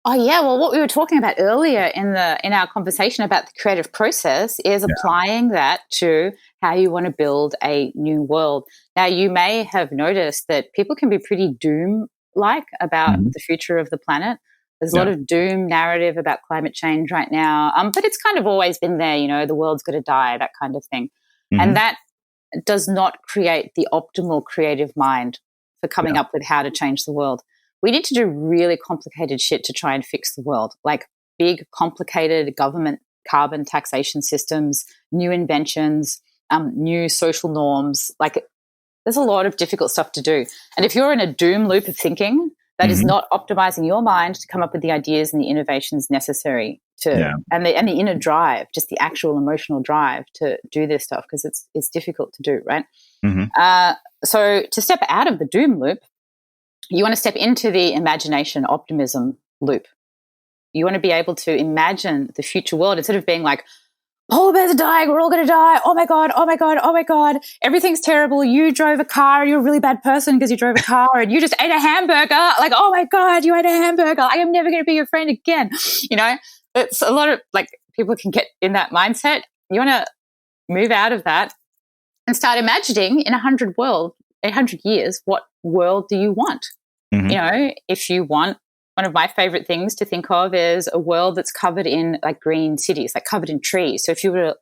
Oh, yeah. Well, what we were talking about earlier in our conversation about the creative process is applying that to how you want to build a new world. Now, you may have noticed that people can be pretty doom-like about the future of the planet. There's a lot of doom narrative about climate change right now, but it's kind of always been there, the world's going to die, that kind of thing. And that does not create the optimal creative mind for coming up with how to change the world. We need to do really complicated shit to try and fix the world, like big, complicated government carbon taxation systems, new inventions, new social norms. Like, there's a lot of difficult stuff to do. And if you're in a doom loop of thinking, that is not optimizing your mind to come up with the ideas and the innovations necessary and the inner drive, just the actual emotional drive to do this stuff, because it's difficult to do, right? So to step out of the doom loop, you want to step into the imagination optimism loop. You want to be able to imagine the future world instead of being like, polar bears are dying, we're all going to die. Oh my God, oh my God, oh my God. Everything's terrible. You drove a car, you're a really bad person because you drove a car, and you just ate a hamburger. Like, oh my God, you ate a hamburger. I am never going to be your friend again. It's a lot of, like, people can get in that mindset. You want to move out of that and start imagining in 100 years, what world do you want? If you want, one of my favorite things to think of is a world that's covered in like green cities, like covered in trees. So if you were to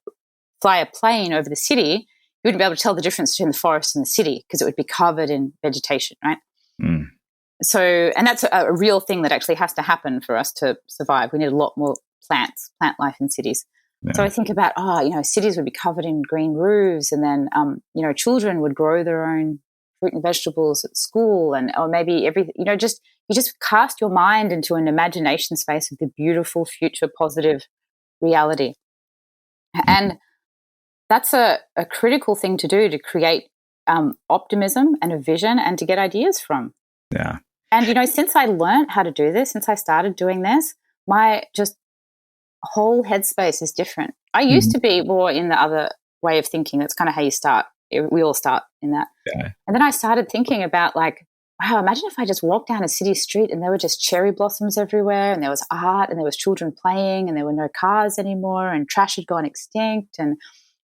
fly a plane over the city, you wouldn't be able to tell the difference between the forest and the city because it would be covered in vegetation, right? So, and that's a real thing that actually has to happen for us to survive. We need a lot more plant life in cities. So I think about, cities would be covered in green roofs, and then, children would grow their own fruit and vegetables at school, or maybe you just cast your mind into an imagination space of the beautiful future positive reality. And that's a critical thing to do to create optimism and a vision and to get ideas from. Yeah. And, since I learned how to do this, since I started doing this, my just whole headspace is different. I used to be more in the other way of thinking. That's kind of how you start. We all start in that. Yeah. And then I started thinking about, like, wow, imagine if I just walked down a city street and there were just cherry blossoms everywhere, and there was art, and there was children playing, and there were no cars anymore, and trash had gone extinct, and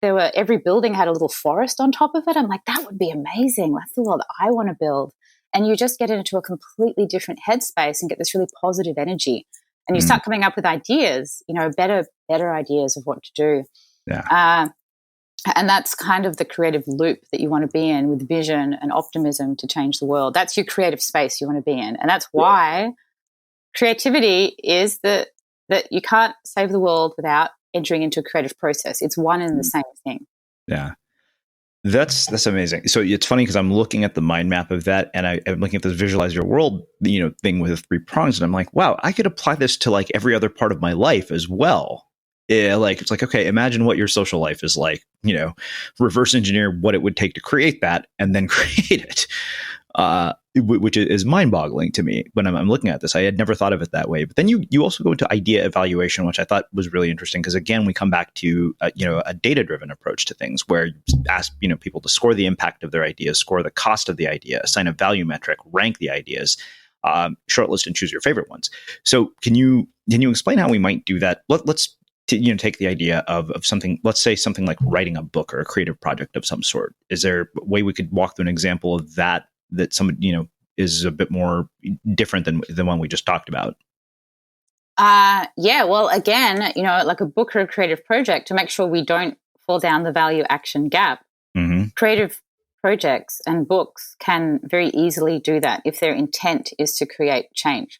there were, every building had a little forest on top of it. I'm like, that would be amazing. That's the world I want to build. And you just get into a completely different headspace and get this really positive energy. And you start coming up with ideas, better ideas of what to do. Yeah. And that's kind of the creative loop that you want to be in, with vision and optimism to change the world. That's your creative space you want to be in. And that's why creativity is that you can't save the world without entering into a creative process. It's one and the same thing. Yeah. That's amazing. So it's funny because I'm looking at the mind map of that, and I'm looking at this visualize your world, thing with 3 prongs, and I'm like, wow, I could apply this to like every other part of my life as well. Yeah, like it's like, okay, imagine what your social life is like. Reverse engineer what it would take to create that, and then create it. Which is mind-boggling to me when I'm looking at this. I had never thought of it that way. But then you also go into idea evaluation, which I thought was really interesting because, again, we come back to a data-driven approach to things where you ask people to score the impact of their ideas, score the cost of the idea, assign a value metric, rank the ideas, shortlist and choose your favorite ones. So can you explain how we might do that? Let's take the idea of something, let's say something like writing a book or a creative project of some sort. Is there a way we could walk through an example of that some is a bit more different than the one we just talked about? Yeah, well, again, like a book or a creative project, to make sure we don't fall down the value action gap. Creative projects and books can very easily do that if their intent is to create change.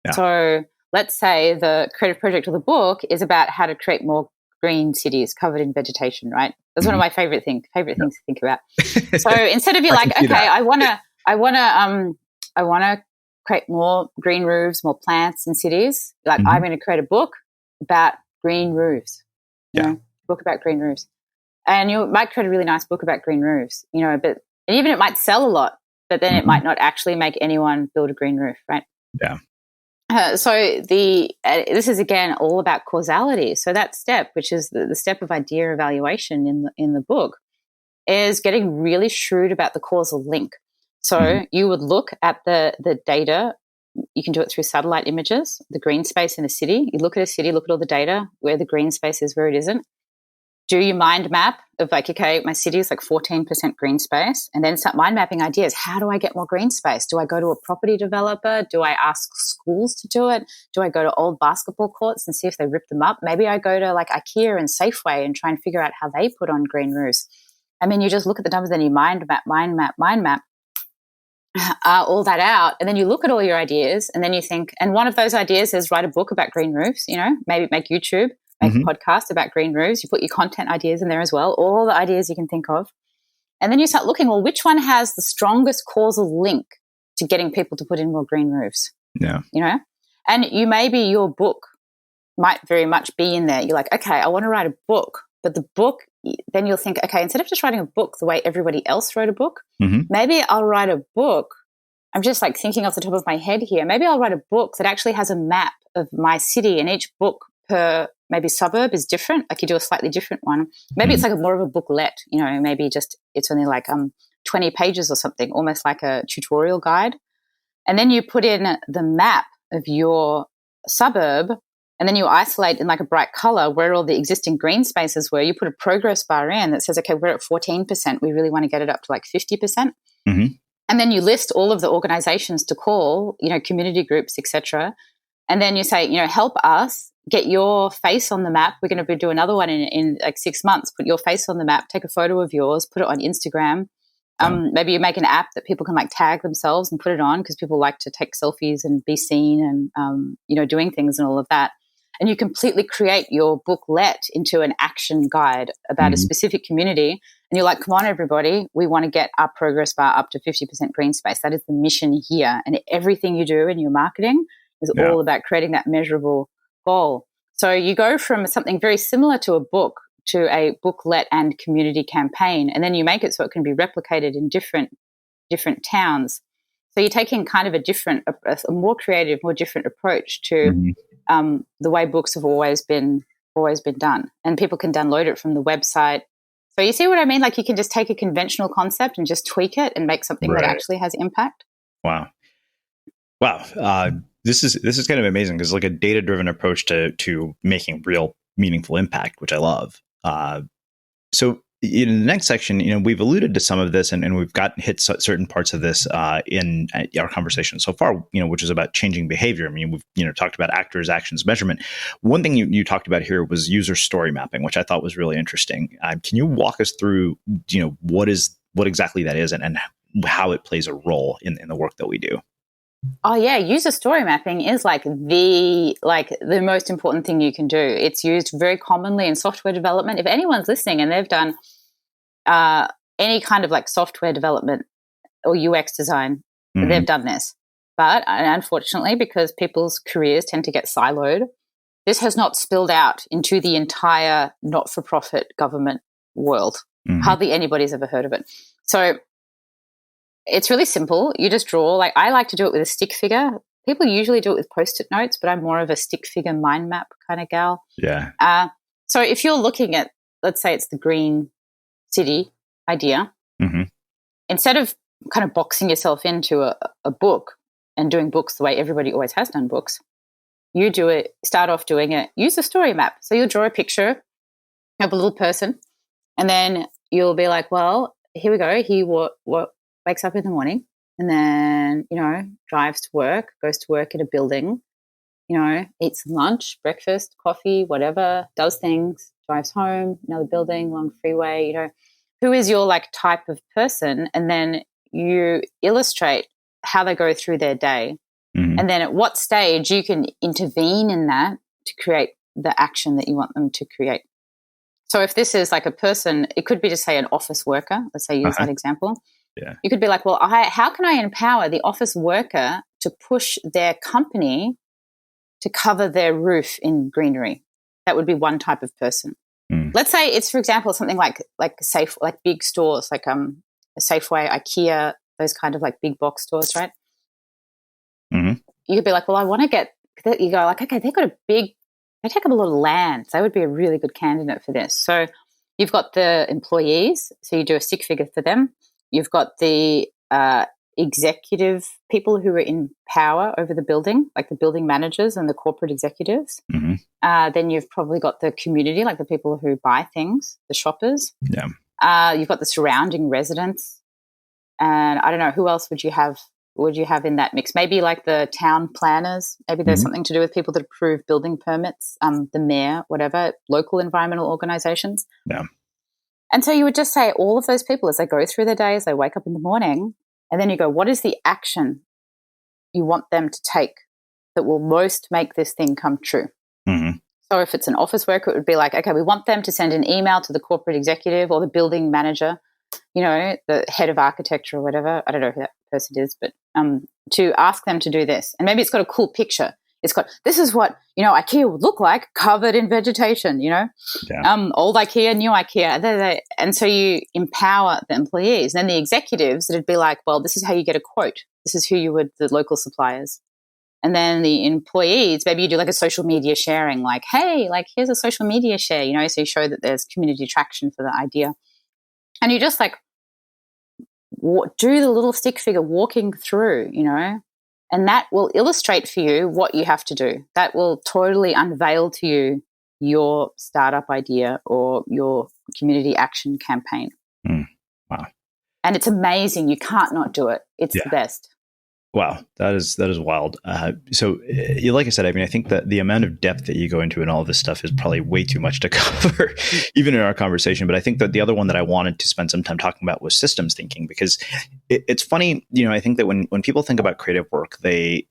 Yeah. So let's say the creative project of the book is about how to create more green cities covered in vegetation, right? That's one of my favorite things to think about. So instead of you like, okay, I want to create more green roofs, more plants in cities. Like I'm going to create a book about green roofs. Book about green roofs, and you might create a really nice book about green roofs. But even it might sell a lot, but then it might not actually make anyone build a green roof, right? Yeah. So this is again all about causality. So that step, which is the step of idea evaluation in the book, is getting really shrewd about the causal link. So you would look at the data. You can do it through satellite images, the green space in a city. You look at a city, look at all the data, where the green space is, where it isn't. Do your mind map of like, okay, my city is like 14% green space, and then start mind mapping ideas. How do I get more green space? Do I go to a property developer? Do I ask schools to do it? Do I go to old basketball courts and see if they rip them up? Maybe I go to like IKEA and Safeway and try and figure out how they put on green roofs. I mean, you just look at the numbers, then you mind map all that out, and then you look at all your ideas, and then you think, and one of those ideas is write a book about green roofs, maybe make YouTube, make a podcast about green roofs. You put your content ideas in there as well, all the ideas you can think of. And then you start looking, well, which one has the strongest causal link to getting people to put in more green roofs? Yeah. And your book might very much be in there. You're like, okay, I want to write a book, but the book, then you'll think, okay, instead of just writing a book the way everybody else wrote a book, maybe I'll write a book. I'm just like thinking off the top of my head here. Maybe I'll write a book that actually has a map of my city, and each book per maybe suburb is different. Like you do a slightly different one. Maybe it's like more of a booklet, maybe just it's only like 20 pages or something, almost like a tutorial guide. And then you put in the map of your suburb, and then you isolate in like a bright color where all the existing green spaces were. You put a progress bar in that says, okay, we're at 14%. We really want to get it up to like 50%. And then you list all of the organizations to call, community groups, etc. And then you say, help us get your face on the map. We're going to do another one in like 6 months. Put your face on the map, take a photo of yours, put it on Instagram. Maybe you make an app that people can like tag themselves and put it on, because people like to take selfies and be seen and, doing things and all of that. And you completely create your booklet into an action guide about a specific community. And you're like, come on, everybody, we want to get our progress bar up to 50% green space. That is the mission here. And everything you do in your marketing is all about creating that measurable goal. So you go from something very similar to a book to a booklet and community campaign, and then you make it so it can be replicated in different towns. So you're taking kind of a more creative, more different approach to the way books have always been done, and people can download it from the website. So you see what I mean? Like you can just take a conventional concept and just tweak it and make something that actually has impact. Wow. This is kind of amazing, because it's like a data-driven approach to making real meaningful impact, which I love. So in the next section, we've alluded to some of this, and we've hit certain parts of this in our conversation so far, which is about changing behavior. I mean, we've talked about actors, actions, measurement. One thing you talked about here was user story mapping, which I thought was really interesting. Can you walk us through, what exactly that is, and how it plays a role in the work that we do? Oh yeah, user story mapping is like the most important thing you can do. It's used very commonly in software development. If anyone's listening and they've done any kind of like software development or UX design, they've done this. But unfortunately, because people's careers tend to get siloed, this has not spilled out into the entire not-for-profit government world. Hardly anybody's ever heard of it. So it's really simple. You just draw. Like, I like to do it with a stick figure. People usually do it with Post-it notes, but I'm more of a stick figure mind map kind of gal. Yeah. So if you're looking at, let's say it's the green city idea, instead of kind of boxing yourself into a book and doing books the way everybody always has done books, you start off doing it, use a story map. So you'll draw a picture of a little person, and then you'll be like, well, here we go. He wakes up in the morning and then, drives to work, goes to work at a building, eats lunch, breakfast, coffee, whatever, does things, drives home, another building, long freeway, who is your like type of person? And then you illustrate how they go through their day. And then at what stage you can intervene in that to create the action that you want them to create. So if this is like a person, it could be, to say, an office worker. Let's say use that example. Yeah. You could be like, well, how can I empower the office worker to push their company to cover their roof in greenery? That would be one type of person. Let's say it's, for example, something like big stores, like a Safeway, IKEA, those kind of like big box stores, right? You could be like, well, I want to get, you go like, okay, they take up a lot of land. So they would be a really good candidate for this. So you've got the employees. So you do a stick figure for them. You've got the executive people who are in power over the building, like the building managers and the corporate executives. Then you've probably got the community, like the people who buy things, the shoppers. Yeah. You've got the surrounding residents. And I don't know, who else would you have in that mix? Maybe like the town planners. Maybe there's something to do with people that approve building permits, the mayor, whatever, local environmental organizations. Yeah. And so you would just say all of those people, as they go through their days, they wake up in the morning, and then you go, what is the action you want them to take that will most make this thing come true? So if it's an office worker, it would be like, okay, we want them to send an email to the corporate executive or the building manager, the head of architecture or whatever. I don't know who that person is, but to ask them to do this. And maybe it's got a cool picture. It's got, this is what, IKEA would look like covered in vegetation, old IKEA, new IKEA. And so you empower the employees. And then the executives, it'd be like, well, this is how you get a quote. This is who you would, the local suppliers. And then the employees, maybe you do like a social media sharing, like, hey, like here's a social media share, so you show that there's community traction for the idea. And you just like do the little stick figure walking through, and that will illustrate for you what you have to do. That will totally unveil to you your startup idea or your community action campaign. Wow. And it's amazing. You can't not do it. It's the best. Wow, that is wild. So, like I said, I mean, I think that the amount of depth that you go into in all of this stuff is probably way too much to cover, even in our conversation. But I think that the other one that I wanted to spend some time talking about was systems thinking, because it's funny, I think that when people think about creative work, I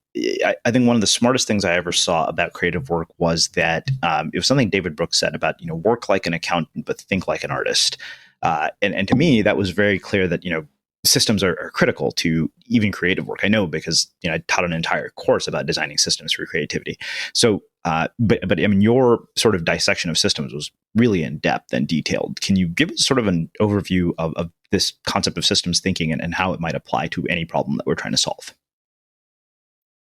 think one of the smartest things I ever saw about creative work was that it was something David Brooks said about, work like an accountant, but think like an artist. And to me, that was very clear that, systems are critical to even creative work. I know because I taught an entire course about designing systems for creativity. So, but I mean, your sort of dissection of systems was really in depth and detailed. Can you give us sort of an overview of this concept of systems thinking and how it might apply to any problem that we're trying to solve?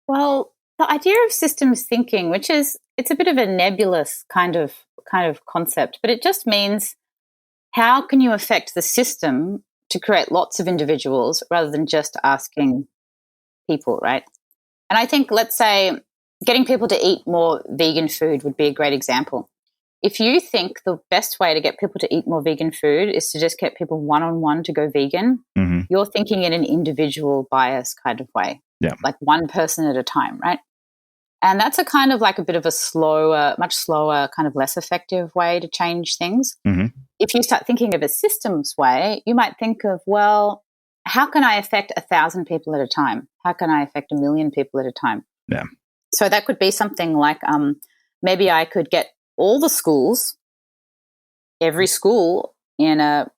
Well, the idea of systems thinking, it's a bit of a nebulous kind of concept, but it just means how can you affect the system to create lots of individuals rather than just asking people, right? And I think, let's say, getting people to eat more vegan food would be a great example. if you think the best way to get people to eat more vegan food is to just get people one-on-one to go vegan, you're thinking in an individual bias kind of way. Yeah. Like one person at a time, right? And that's a kind of like a bit of a slower, much slower, kind of less effective way to change things. If you start thinking of a systems way, you might think of, well, how can I affect 1,000 people at a time? How can I affect 1 million people at a time? Yeah. So that could be something like maybe I could get all the schools, every school in a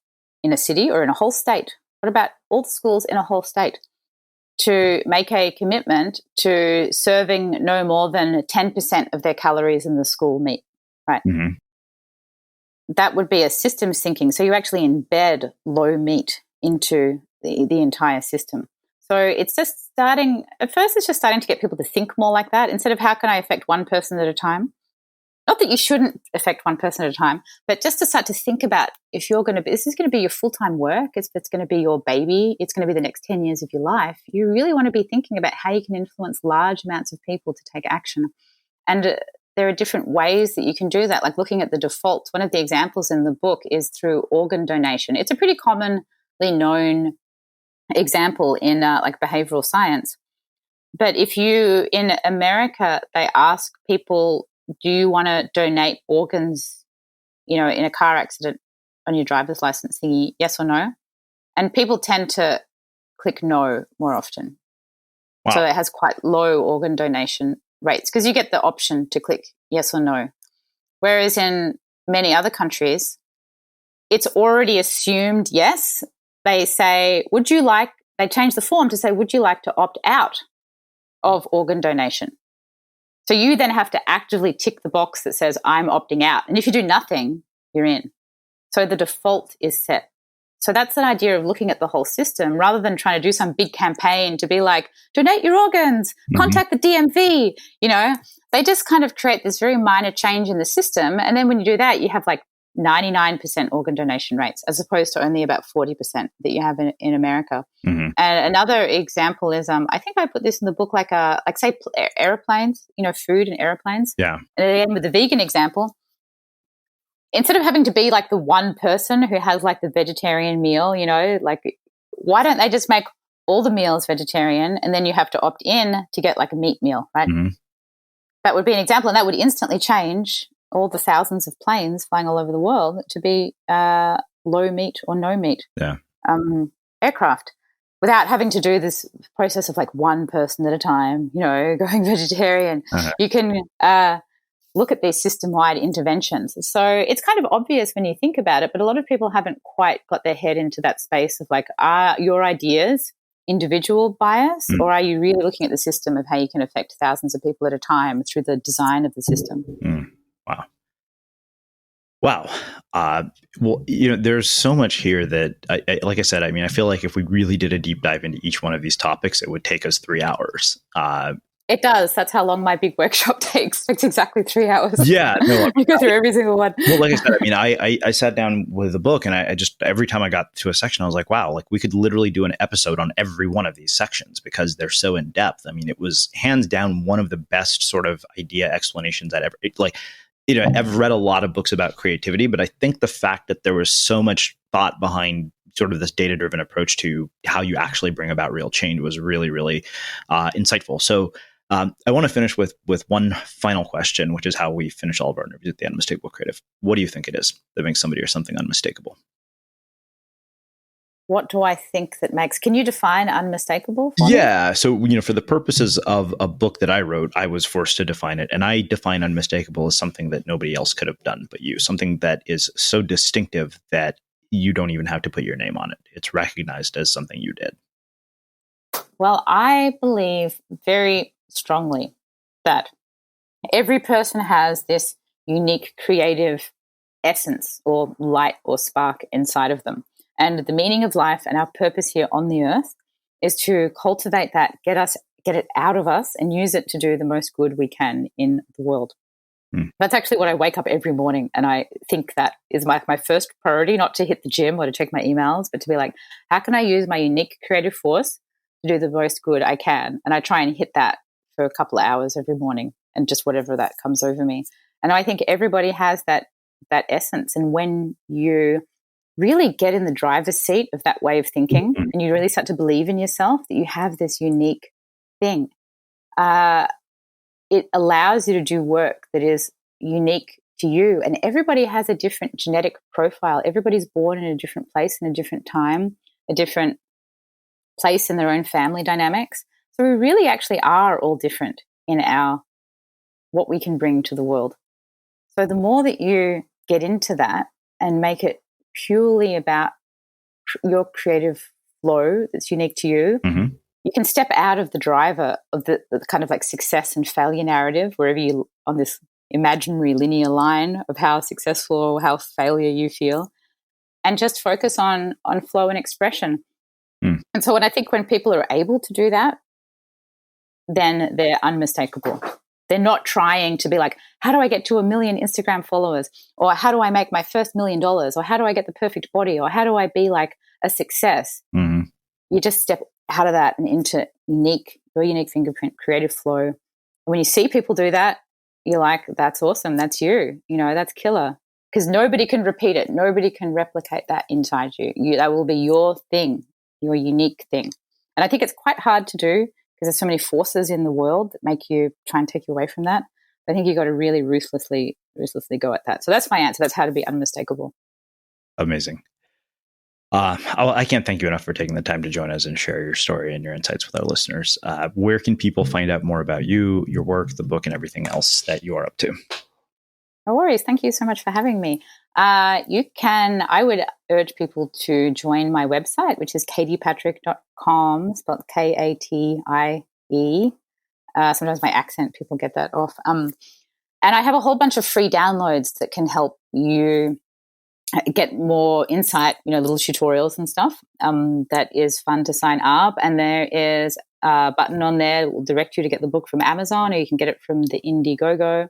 city or in a whole state. What about all the schools in a whole state to make a commitment to serving no more than 10% of their calories in the school meat, right? That would be a systems thinking. So you actually embed low meat into the entire system. So it's just starting, at first it's just starting to get people to think more like that instead of how can I affect one person at a time? Not that you shouldn't affect one person at a time, but just to start to think about if you're going to be, this is going to be your full-time work, it's going to be your baby, it's going to be the next 10 years of your life. You really want to be thinking about how you can influence large amounts of people to take action. And there are different ways that you can do that, like looking at the defaults. One of the examples in the book is through organ donation. It's a pretty commonly known example in like behavioral science. But if you, in America, they ask people, do you want to donate organs, in a car accident on your driver's license thingy, yes or no? And people tend to click no more often. Wow. So it has quite low organ donation rates because you get the option to click yes or no. Whereas in many other countries, it's already assumed yes. They say, they change the form to say, would you like to opt out of organ donation? So you then have to actively tick the box that says, I'm opting out. And if you do nothing, you're in. So the default is set. So that's an idea of looking at the whole system rather than trying to do some big campaign to be like, donate your organs, contact the DMV. They just kind of create this very minor change in the system. And then when you do that, you have like 99% organ donation rates as opposed to only about 40% that you have in America. And another example is, I think I put this in the book, like say airplanes, food and airplanes. Yeah. And again, with the vegan example, instead of having to be like the one person who has like the vegetarian meal, like why don't they just make all the meals vegetarian and then you have to opt in to get like a meat meal, right? That would be an example, and that would instantly change all the thousands of planes flying all over the world to be low meat or no meat aircraft without having to do this process of like one person at a time, going vegetarian. You can look at these system-wide interventions. So it's kind of obvious when you think about it, but a lot of people haven't quite got their head into that space of like, are your ideas individual bias or are you really looking at the system of how you can affect thousands of people at a time through the design of the system? Wow. Well, there's so much here that, like I said, I feel like if we really did a deep dive into each one of these topics, it would take us 3 hours. It does. That's how long my big workshop takes. It's exactly 3 hours. Yeah. No, I go through every single one. Well, like I said, I sat down with the book and I just, every time I got to a section, I was like, wow, like we could literally do an episode on every one of these sections because they're so in depth. It was hands down one of the best sort of idea explanations I'd ever, I've read a lot of books about creativity, but I think the fact that there was so much thought behind sort of this data-driven approach to how you actually bring about real change was really, really insightful. So I want to finish with one final question, which is how we finish all of our interviews at the Unmistakable Creative. What do you think it is that makes somebody or something unmistakable? What do I think that makes? Can you define unmistakable for me? Yeah. So, for the purposes of a book that I wrote, I was forced to define it. And I define unmistakable as something that nobody else could have done but you, something that is so distinctive that you don't even have to put your name on it. It's recognized as something you did. Well, I believe very strongly that every person has this unique creative essence or light or spark inside of them. And the meaning of life and our purpose here on the earth is to cultivate that, get it out of us and use it to do the most good we can in the world. That's actually what I wake up every morning. And I think that is my first priority, not to hit the gym or to check my emails, but to be like, how can I use my unique creative force to do the most good I can? And I try and hit that for a couple of hours every morning and just whatever that comes over me. And I think everybody has that essence. And when you really get in the driver's seat of that way of thinking, and you really start to believe in yourself that you have this unique thing, it allows you to do work that is unique to you. And everybody has a different genetic profile. Everybody's born in a different place, in a different time, a different place in their own family dynamics. So we really actually are all different in what we can bring to the world. So the more that you get into that and make it purely about your creative flow that's unique to you, you can step out of the driver of the kind of like success and failure narrative, wherever you on this imaginary linear line of how successful or how failure you feel, and just focus on flow and expression. And so when people are able to do that, then they're unmistakable. They're not trying to be like, how do I get to 1 million Instagram followers? Or how do I make my first $1 million? Or how do I get the perfect body? Or how do I be like a success? You just step out of that and into your unique fingerprint, creative flow. And when you see people do that, you're like, that's awesome. That's you. That's killer. Because nobody can repeat it. Nobody can replicate that inside you. That will be your thing, your unique thing. And I think it's quite hard to do, because there's so many forces in the world that make you try and take you away from that. I think you got to really ruthlessly go at that. So that's my answer. That's how to be unmistakable. Amazing. I can't thank you enough for taking the time to join us and share your story and your insights with our listeners. Where can people find out more about you, your work, the book, and everything else that you are up to? No worries. Thank you so much for having me. I would urge people to join my website, which is katiepatrick.com, spelled Katie. Sometimes my accent, people get that off. And I have a whole bunch of free downloads that can help you get more insight, little tutorials and stuff. That is fun to sign up. And there is a button on there that will direct you to get the book from Amazon, or you can get it from the Indiegogo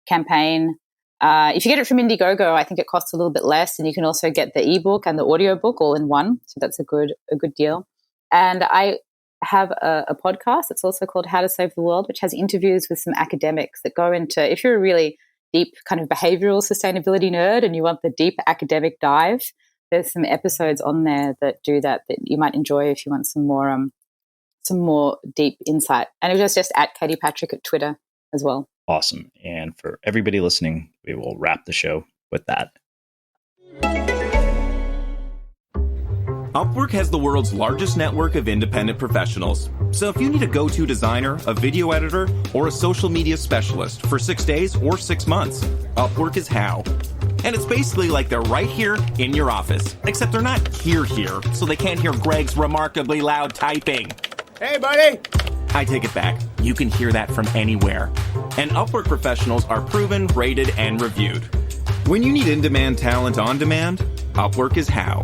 campaign. If you get it from Indiegogo, I think it costs a little bit less, and you can also get the ebook and the audiobook all in one. So that's a good deal. And I have a podcast. It's also called How to Save the World, which has interviews with some academics that go into, if you're a really deep kind of behavioral sustainability nerd and you want the deep academic dive, there's some episodes on there that do that you might enjoy if you want some more deep insight. And it was just at Katie Patrick at Twitter as well. Awesome. And for everybody listening, we will wrap the show with that. Upwork has the world's largest network of independent professionals. So if you need a go-to designer, a video editor, or a social media specialist for 6 days or 6 months, Upwork is how. And it's basically like they're right here in your office, except they're not here, so they can't hear Greg's remarkably loud typing. Hey, buddy! I take it back. You can hear that from anywhere. And Upwork professionals are proven, rated, and reviewed. When you need in-demand talent on demand, Upwork is how.